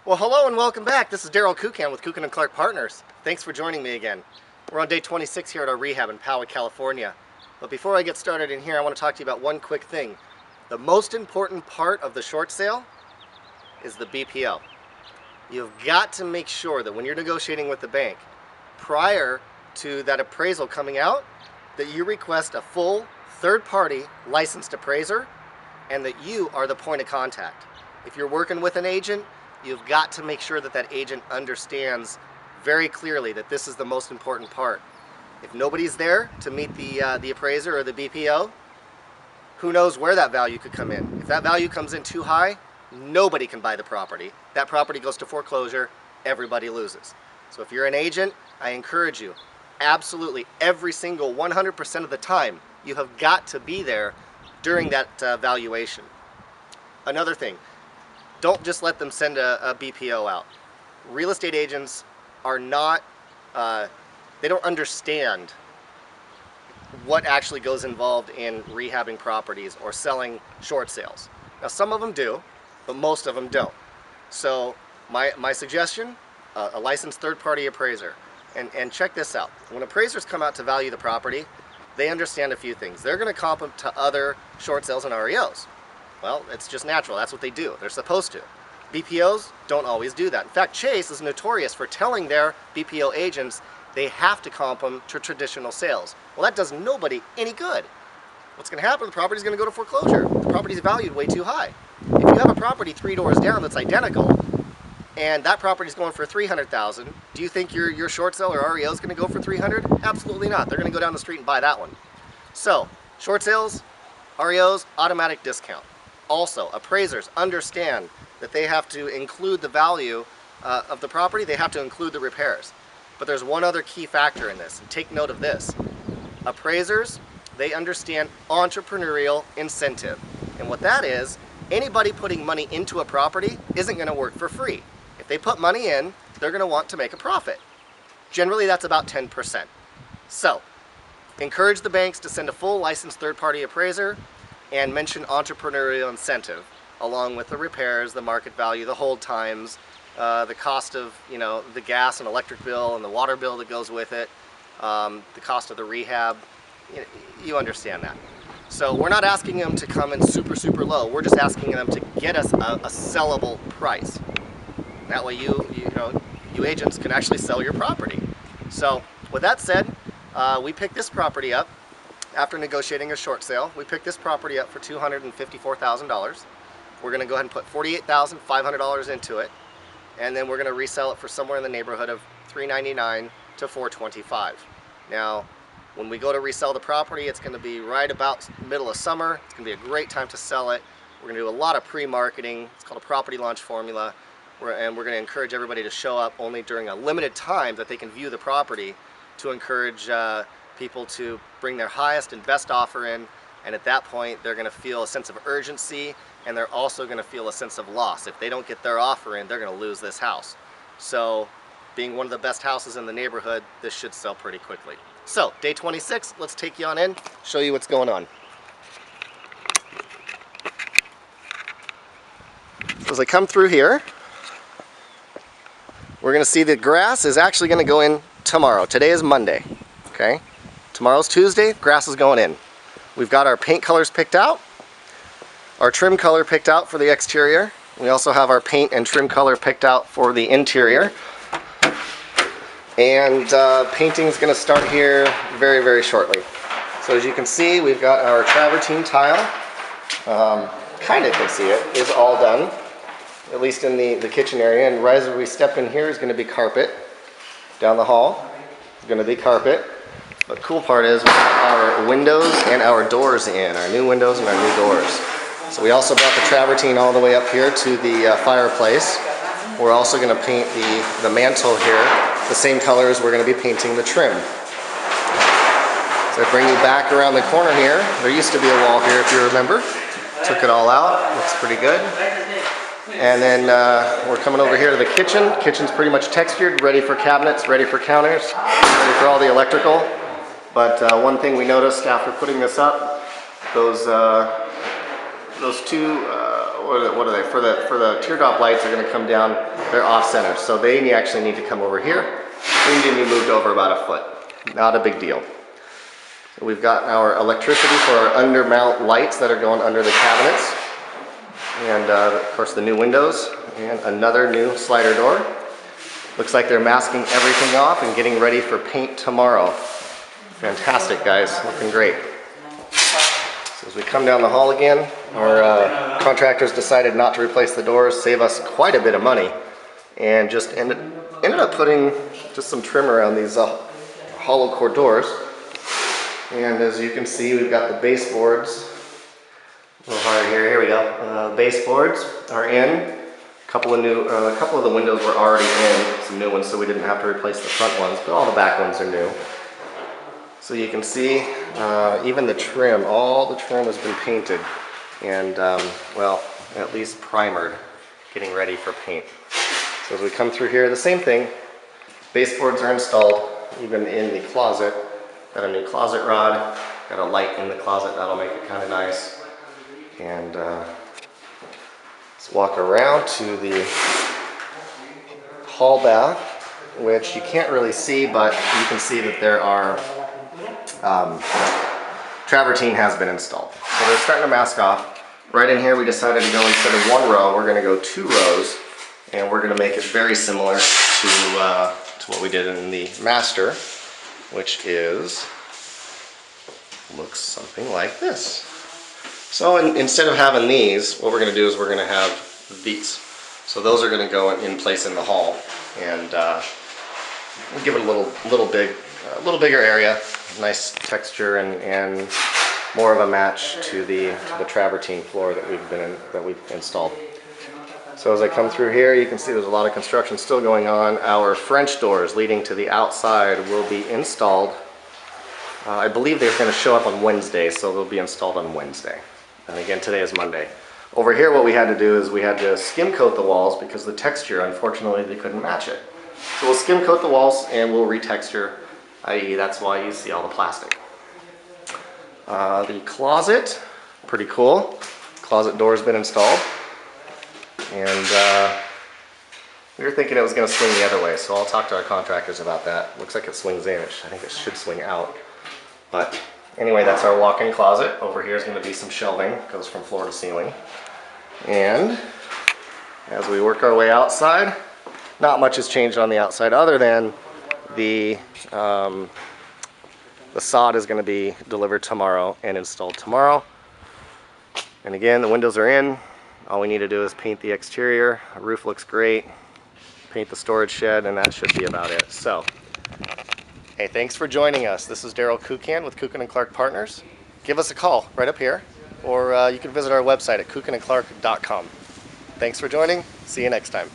Well, hello and welcome back. This is Daryl Kucan with Kucan & Clark Partners. Thanks for joining me again. We're on day 26 here at our rehab in Poway, California. But before I get started in here, I want to talk to you about one quick thing. The most important part of the short sale is the BPO. You've got to make sure that when you're negotiating with the bank, prior to that appraisal coming out, that you request a full third-party licensed appraiser and that you are the point of contact. If you're working with an agent, you've got to make sure that that agent understands very clearly that this is the most important part. If nobody's there to meet the appraiser or the BPO, who knows where that value could come in. If that value comes in too high, nobody can buy the property. That property goes to foreclosure, everybody loses. So if you're an agent, I encourage you, absolutely every single 100% of the time, you have got to be there during that valuation. Another thing, don't just let them send a BPO out. Real estate agents are not, they don't understand what actually goes involved in rehabbing properties or selling short sales. Now some of them do, but most of them don't. So my suggestion, a licensed third-party appraiser. And check this out. When appraisers come out to value the property, they understand a few things. They're going to comp them to other short sales and REOs. Well, it's just natural. That's what they do. They're supposed to. BPOs don't always do that. In fact, Chase is notorious for telling their BPO agents they have to comp them to traditional sales. Well, that does nobody any good. What's going to happen? The property's going to go to foreclosure. The property's valued way too high. If you have a property 3 doors down that's identical, and that property's going for $300,000, do you think your short sale or REO is going to go for $300,000? Absolutely not. They're going to go down the street and buy that one. So, short sales, REOs, automatic discount. Also, appraisers understand that they have to include the value of the property, they have to include the repairs. But there's one other key factor in this, and take note of this. Appraisers, they understand entrepreneurial incentive. And what that is, anybody putting money into a property isn't going to work for free. If they put money in, they're going to want to make a profit. Generally, that's about 10%. So, encourage the banks to send a full licensed third-party appraiser and mention entrepreneurial incentive, along with the repairs, the market value, the hold times, the cost of the gas and electric bill and the water bill that goes with it, the cost of the rehab. You understand that. So we're not asking them to come in super low. We're just asking them to get us a sellable price. That way you agents can actually sell your property. So with that said, we picked this property up after negotiating a short sale. We picked this property up for $254,000. We're going to go ahead and put $48,500 into it, and then we're going to resell it for somewhere in the neighborhood of $399 to $425. Now, when we go to resell the property, it's going to be right about middle of summer. It's going to be a great time to sell it. We're going to do a lot of pre-marketing. It's called a property launch formula, and we're going to encourage everybody to show up only during a limited time that they can view the property, to encourage people to bring their highest and best offer in, and at that point they're going to feel a sense of urgency, and they're also going to feel a sense of loss. If they don't get their offer in, they're going to lose this house. So, being one of the best houses in the neighborhood, this should sell pretty quickly. So, day 26, let's take you on in, show you what's going on. So as I come through here, we're going to see the grass is actually going to go in tomorrow. Today is Monday, okay? Tomorrow's Tuesday, grass is going in. We've got our paint colors picked out, our trim color picked out for the exterior. We also have our paint and trim color picked out for the interior. And painting is going to start here very shortly. So as you can see, we've got our travertine tile, kind of can see it, is all done, at least in the kitchen area. And right as we step in here is going to be carpet. Down the hall is going to be carpet. But the cool part is we have our windows and our doors in, our new windows and our new doors. So we also brought the travertine all the way up here to the fireplace. We're also going to paint the mantle here the same color as we're going to be painting the trim. So I bring you back around the corner here. There used to be a wall here, if you remember. Took it all out. Looks pretty good. And then we're coming over here to the kitchen. Kitchen's pretty much textured, ready for cabinets, ready for counters, ready for all the electrical. But one thing we noticed after putting this up, those two what are they? For the teardrop lights, they're going to come down. They're off center, so they actually need to come over here. They need to be moved over about a foot. Not a big deal. So we've got our electricity for our undermount lights that are going under the cabinets, and of course the new windows and another new slider door. Looks like they're masking everything off and getting ready for paint tomorrow. Fantastic, guys, looking great. So as we come down the hall again, our contractors decided not to replace the doors, save us quite a bit of money, and just ended up putting just some trim around these hollow core doors. And as you can see, we've got the baseboards. A little higher here. Here we go. Baseboards are in. A couple of the windows were already in, some new ones, so we didn't have to replace the front ones, but all the back ones are new. So you can see even the trim, all the trim has been painted and, well, at least primered, getting ready for paint. So as we come through here, the same thing. Baseboards are installed, even in the closet. Got a new closet rod, got a light in the closet, that'll make it kind of nice. And let's walk around to the hall bath, which you can't really see, but you can see that there are travertine has been installed. So they're starting to mask off. Right in here we decided to go, instead of one row, we're going to go 2 rows, and we're going to make it very similar to what we did in the master, which looks something like this. So instead of having these, what we're going to do is we're going to have these. So those are going to go in place in the hall, and we'll give it a little bigger area, nice texture, and more of a match to the travertine floor that we've installed. So as I come through here, you can see there's a lot of construction still going on. Our French doors leading to the outside will be installed. I believe they're going to show up on Wednesday, so they'll be installed on Wednesday. And again, today is Monday. Over here, what we had to do is we had to skim coat the walls because the texture, unfortunately, they couldn't match it. So we'll skim coat the walls and we'll retexture, i.e. that's why you see all the plastic. The closet, pretty cool. Closet door's been installed. And we were thinking it was going to swing the other way, so I'll talk to our contractors about that. Looks like it swings in. I think it should swing out. But anyway, that's our walk-in closet. Over here is going to be some shelving. It goes from floor to ceiling. And as we work our way outside, not much has changed on the outside other than the sod is going to be delivered tomorrow and installed tomorrow. And again, the windows are in. All we need to do is paint the exterior. The roof looks great. Paint the storage shed, and that should be about it. So, hey, thanks for joining us. This is Kucan with Kucan & Clark Partners. Give us a call right up here, or you can visit our website at kucanandclark.com. Thanks for joining. See you next time.